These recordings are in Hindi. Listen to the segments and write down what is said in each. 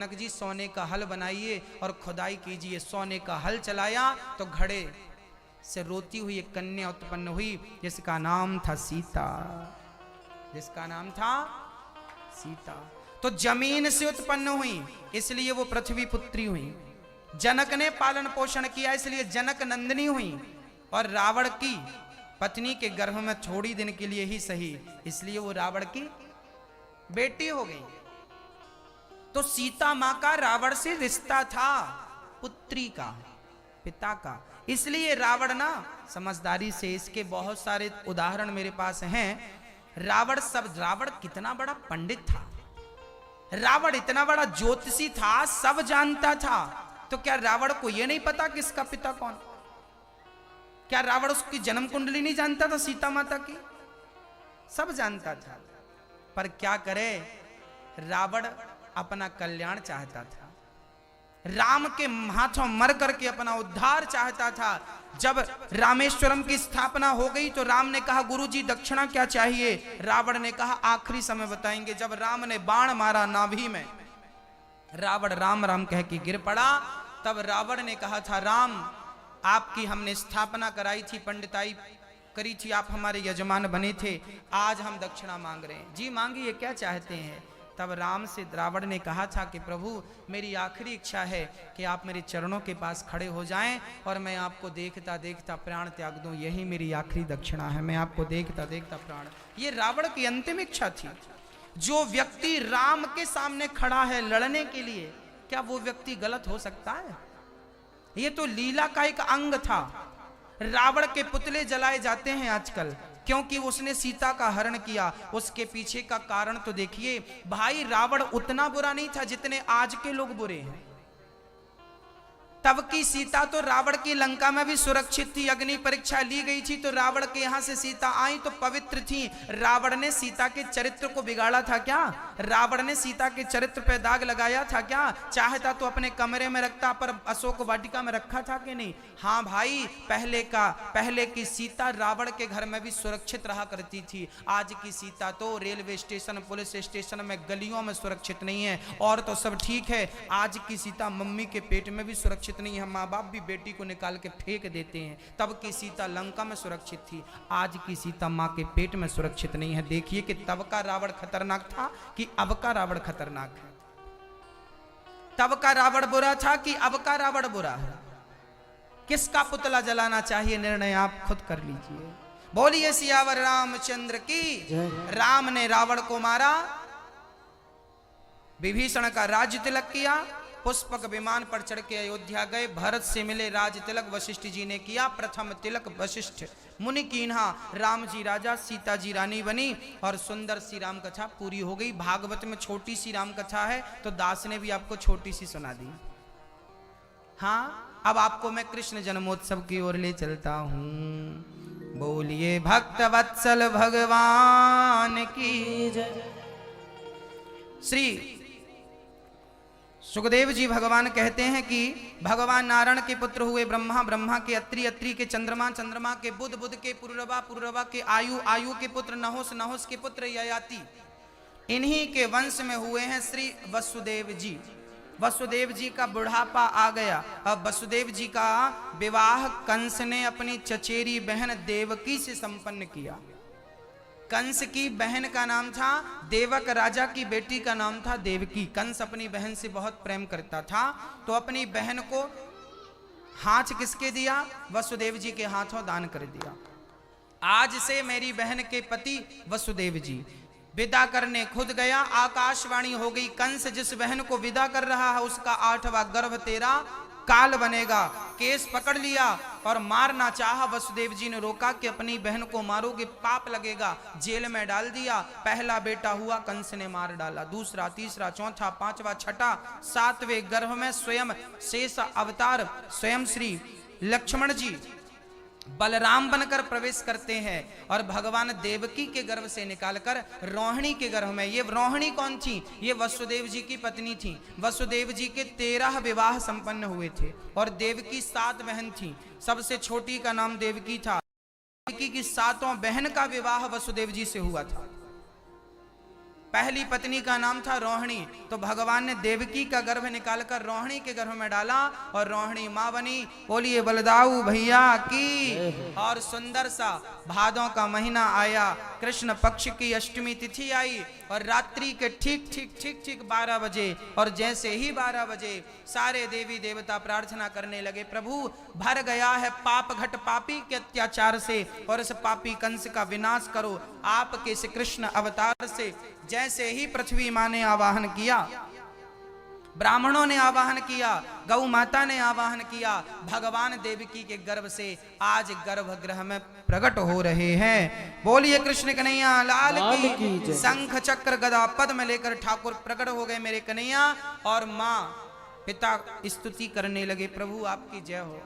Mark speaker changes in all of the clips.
Speaker 1: जनक जी सोने का हल बनाइए और खुदाई कीजिए। सोने का हल चलाया तो घड़े से रोती हुई एक कन्या उत्पन्न हुई जिसका नाम था सीता, जिसका नाम था सीता। तो जमीन से उत्पन्न हुई इसलिए वो पृथ्वी पुत्री हुई। जनक ने पालन पोषण किया इसलिए जनक नंदिनी हुई। और रावण की पत्नी के गर्भ में थोड़ी दिन के लिए ही सही इसलिए वो रावण की बेटी हो गई। तो सीता मां का रावण से रिश्ता था, पुत्री का, पिता का। इसलिए रावण ना समझदारी से, इसके बहुत सारे उदाहरण मेरे पास हैं। रावण कितना बड़ा पंडित था, रावण इतना बड़ा ज्योतिषी था, सब जानता था। तो क्या रावण को यह नहीं पता कि इसका पिता कौन? क्या रावण उसकी जन्म कुंडली नहीं जानता था? सीता माता की सब जानता था। पर क्या करे, रावण अपना कल्याण चाहता था, राम के हाथों मर करके अपना उद्धार चाहता था। जब रामेश्वरम की स्थापना हो गई तो राम ने कहा गुरुजी दक्षिणा क्या चाहिए? रावण ने कहा आखिरी समय बताएंगे। जब राम ने बाण मारा नाभि में, रावण राम राम कह के गिर पड़ा। तब रावण ने कहा था राम आपकी हमने स्थापना कराई थी, पंडिताई करी थी, आप हमारे यजमान बने थे, आज हम दक्षिणा मांग रहे हैं। जी मांगिए, क्या चाहते हैं? तब राम से रावण ने कहा था कि प्रभु मेरी आखिरी इच्छा है कि आप मेरे चरणों के पास खड़े हो जाएं और मैं आपको देखता देखता प्राण त्याग दूं, यही मेरी आखिरी दक्षिणा है, मैं आपको देखता देखता प्राण। ये रावण की अंतिम इच्छा थी। जो व्यक्ति राम के सामने खड़ा है लड़ने के लिए, क्या वो व्यक्ति गलत हो सकता है? ये तो लीला का एक अंग था। रावण के पुतले जलाए जाते हैं आजकल क्योंकि उसने सीता का हरण किया। उसके पीछे का कारण तो देखिए भाई, रावण उतना बुरा नहीं था जितने आज के लोग बुरे हैं। तब की सीता तो रावण की लंका में भी सुरक्षित थी, अग्नि परीक्षा ली गई थी तो रावण के यहां से सीता आई तो पवित्र थी। रावण ने सीता के चरित्र को बिगाड़ा था क्या? रावण ने सीता के चरित्र पे दाग लगाया था क्या? चाहता तो अपने कमरे में रखता, पर अशोक वाटिका में रखा था कि नहीं? हाँ भाई, पहले की सीता रावण के घर में भी सुरक्षित रहा करती थी। आज की सीता तो रेलवे स्टेशन, पुलिस स्टेशन में, गलियों में सुरक्षित नहीं है। और तो सब ठीक है, आज की सीता मम्मी के पेट में भी सुरक्षित नहीं है, माँ बाप भी बेटी को निकाल के फेंक देते हैं। तब की सीता लंका में सुरक्षित थी, आज की सीता माँ के पेट में सुरक्षित नहीं है। देखिए कि तब का रावण खतरनाक था कि अब का रावण खतरनाक है। तब का रावण बुरा था कि अब का रावण बुरा है? किसका पुतला जलाना चाहिए निर्णय आप खुद कर लीजिए। बोलिए सियावर रामचंद्र की। राम ने रावण को मारा, विभीषण का राज्य तिलक किया, पुष्पक विमान पर चढ़ के अयोध्या गए, भरत से मिले, राज तिलक वशिष्ठ जी ने किया। प्रथम तिलक वशिष्ठ मुनि कीन्हा, राम जी राजा, सीता जी रानी बनी और सुंदर सी राम कथा पूरी हो गई। भागवत में छोटी सी राम कथा है तो दास ने भी आपको छोटी सी सुना दी। हाँ, अब आपको मैं कृष्ण जन्मोत्सव की ओर ले चलता हूं। बोलिए भक्त वत्सल भगवान की जय। श्री सुखदेव जी भगवान कहते हैं कि भगवान नारायण के पुत्र हुए ब्रह्मा, ब्रह्मा के अत्रि, अत्रि के चंद्रमा, चंद्रमा के बुध, बुध के पुरुरवा, पुरुरवा के आयु, आयु के पुत्र नहुस, नहुस के पुत्र ययाति। इन्हीं के वंश में हुए हैं श्री वसुदेव जी। वसुदेव जी का बुढ़ापा आ गया। अब वसुदेव जी का विवाह कंस ने अपनी चचेरी बहन देवकी से संपन्न किया। कंस की बहन का नाम था देवक, राजा की बेटी का नाम था देवकी। कंस अपनी बहन से बहुत प्रेम करता था तो अपनी बहन को हाथ किसके दिया? वसुदेव जी के हाथों दान कर दिया। आज से मेरी बहन के पति वसुदेव जी। विदा करने खुद गया, आकाशवाणी हो गई, कंस जिस बहन को विदा कर रहा है उसका 8वां गर्भ तेरा काल बनेगा। केस पकड़ लिया और मारना चाहा, वसुदेव जी ने रोका कि अपनी बहन को मारोगे पाप लगेगा। जेल में डाल दिया। पहला बेटा हुआ, कंस ने मार डाला। दूसरा, तीसरा, चौथा, 5वां, छठा, 7वें गर्भ में स्वयं शेष अवतार स्वयं श्री लक्ष्मण जी बलराम बनकर प्रवेश करते हैं और भगवान देवकी के गर्भ से निकालकर रोहिणी के गर्भ में। ये रोहिणी कौन थी? ये वसुदेव जी की पत्नी थी। वसुदेव जी के 13 विवाह संपन्न हुए थे और देवकी 7 बहन थी। सबसे छोटी का नाम देवकी था। देवकी की 7ों बहन का विवाह वसुदेव जी से हुआ था। पहली पत्नी का नाम था रोहिणी। तो भगवान ने देवकी का गर्भ निकालकर रोहिणी के गर्भ में डाला और रोहिणी मां बनी। बोलिए बलदाऊ भैया की। और सुंदर सा भादों का महीना आया, कृष्ण पक्ष की अष्टमी तिथि आई और रात्रि के ठीक ठीक ठीक ठीक 12 बजे, और जैसे ही 12 बजे सारे देवी देवता प्रार्थना करने लगे, प्रभु भर गया है पाप घट पापी के अत्याचार से, और इस पापी कंस का विनाश करो आपके इस कृष्ण अवतार से। जैसे ही पृथ्वी मां ने आवाहन किया, ब्राह्मणों ने आवाहन किया, गौ माता ने आवाहन किया, भगवान देवकी के गर्भ से आज गर्भगृह में प्रकट हो रहे हैं। बोलिए कृष्ण कन्हैया लाल की। शंख चक्र गदा पद्म लेकर ठाकुर प्रकट हो गए मेरे कन्हैया, और मां पिता स्तुति करने लगे, प्रभु आपकी जय हो।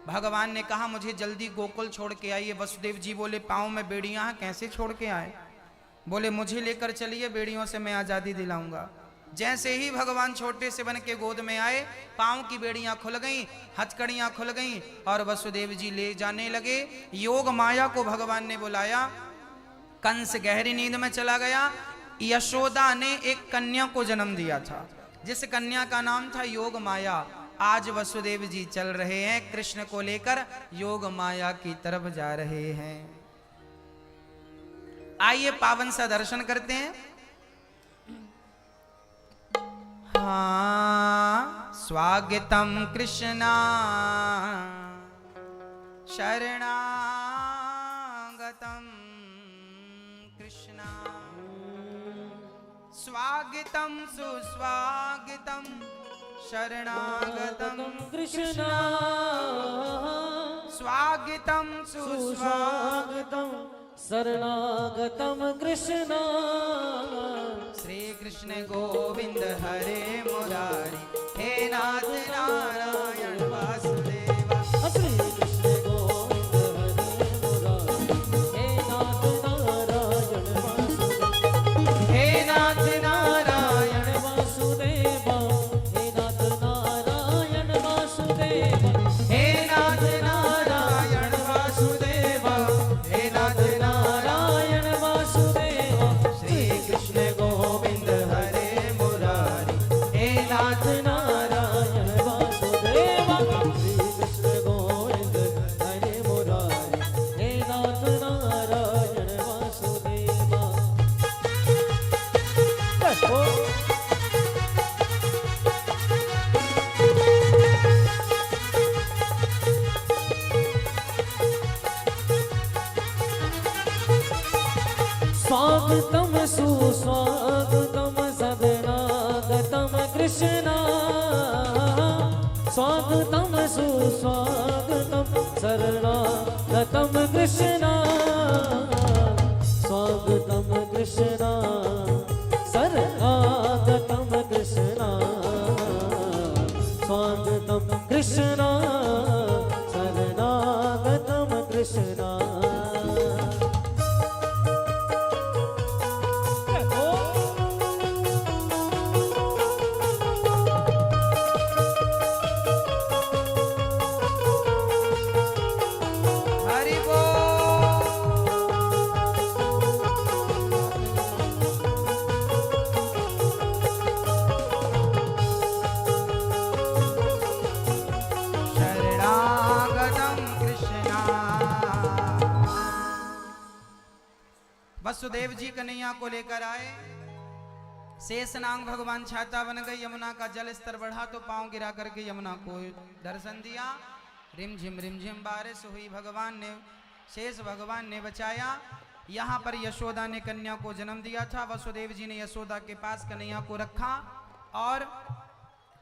Speaker 1: भगवान ने कहा मुझे जल्दी गोकुल छोड़ के आइए। वसुदेव जी बोले पांव में बेड़ियां हैं, कैसे छोड़ के आए? बोले मुझे लेकर चलिए, बेड़ियों से मैं आजादी दिलाऊंगा। जैसे ही भगवान छोटे से बन के गोद में आए, पांव की बेड़ियां खुल गईं, हथकड़ियां खुल गईं और वसुदेव जी ले जाने लगे। योग माया को भगवान ने बुलाया, कंस गहरी नींद में चला गया। यशोदा ने एक कन्या को जन्म दिया था, जिस कन्या का नाम था योग माया। आज वसुदेव जी चल रहे हैं कृष्ण को लेकर, योग माया की तरफ जा रहे हैं। आइए पावन सा दर्शन करते हैं। हाँ, स्वागतम कृष्णा शरणागतम कृष्णा, स्वागतम सुस्वागतम शरणागतम कृष्णा, स्वागतम सुस्वागतम
Speaker 2: शरणागतम कृष्णा।
Speaker 1: श्री कृष्ण गोविंद हरे मुरारी, हे नाथ नारायण वासुदेवा।
Speaker 2: श्री कृष्ण गोविंद हरे मुरारी, हे नाथ नारायण वासुदेवा।
Speaker 1: हे नाथ नारायण
Speaker 2: वासुदेवा, हे नाथ नारायण वासुदेवा,
Speaker 1: हे नाथ नारायण वासुदेवा, हे नाथ
Speaker 2: नारायण वासुदेवा।
Speaker 1: श्री कृष्ण गोविंद हरे मुरारी, हे नाथ
Speaker 2: नारायण वासुदेवा। श्री कृष्ण गोविंद हरे मुरारी, हे नाथ नारायण वासुदेवा। स्वागतम सुस्वागतम शरणागतम कृष्णा, स्वागतम सुस्वागतम शरणागतम कृष्णा, स्वागतम कृष्णा शरणागतम कृष्णा, स्वागतम कृष्णा शरणागतम कृष्णा।
Speaker 1: हरि बोल। शरणागतम कृष्णा। वसुदेव जी कन्हैया को लेकर आए। शेषनाग भगवान छाता बन गई, यमुना का जल स्तर बढ़ा तो पांव गिरा करके यमुना को दर्शन दिया। रिमझिम बारिश हुई, भगवान ने शेष भगवान ने बचाया। यहाँ पर यशोदा ने कन्या को जन्म दिया था। वसुदेव जी ने यशोदा के पास कन्या को रखा और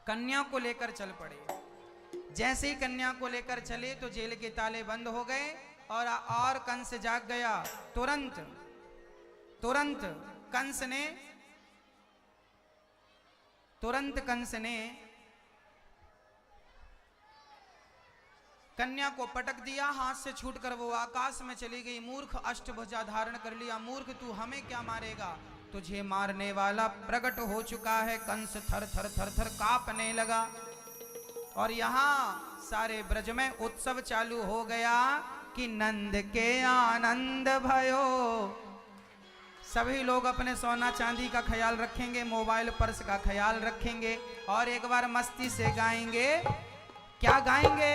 Speaker 1: कन्या को लेकर चल पड़े। जैसे ही कन्या को लेकर चले तो जेल के ताले बंद हो गए और कंस जाग गया। तुरंत कंस ने कन्या को पटक दिया, हाथ से छूटकर वो आकाश में चली गई। मूर्ख अष्टभुजा धारण कर लिया। मूर्ख तू हमें क्या मारेगा, तुझे मारने वाला प्रकट हो चुका है। कंस थर थर थर थर कांपने लगा और यहाँ सारे ब्रज में उत्सव चालू हो गया कि नंद के आनंद भयो, सभी लोग अपने सोना चांदी का ख्याल रखेंगे, मोबाइल पर्स का ख्याल रखेंगे और एक बार मस्ती से गाएंगे। क्या गाएंगे?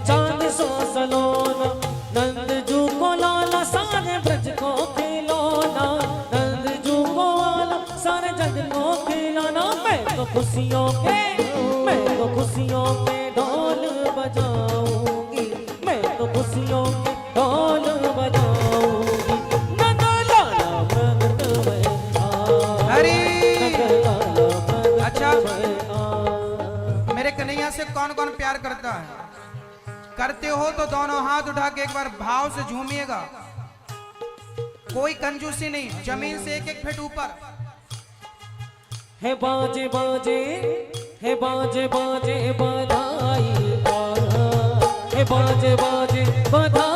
Speaker 2: चांद सो सलोना नंद जू को लाला सारे ब्रज को खिलौना नंद जू को लाला सारे जग को खिलौना मैं तो खुशियों के ढोल बजाऊंगी मैं तो खुशियों के ढोल बजाऊंगी नंद लाला प्रगट भया
Speaker 1: हरी।
Speaker 2: नंद लाला प्रगट
Speaker 1: अच्छा,
Speaker 2: भया।
Speaker 1: मेरे कन्हैया से कौन कौन प्यार करता है? करते हो तो दोनों हाथ उठा के एक बार भाव से झूमिएगा। कोई कंजूसी नहीं, जमीन से एक एक फीट ऊपर।
Speaker 2: है बाजे बाजे है बाजे बाजे बधाई है बाजे बाजे बधाई।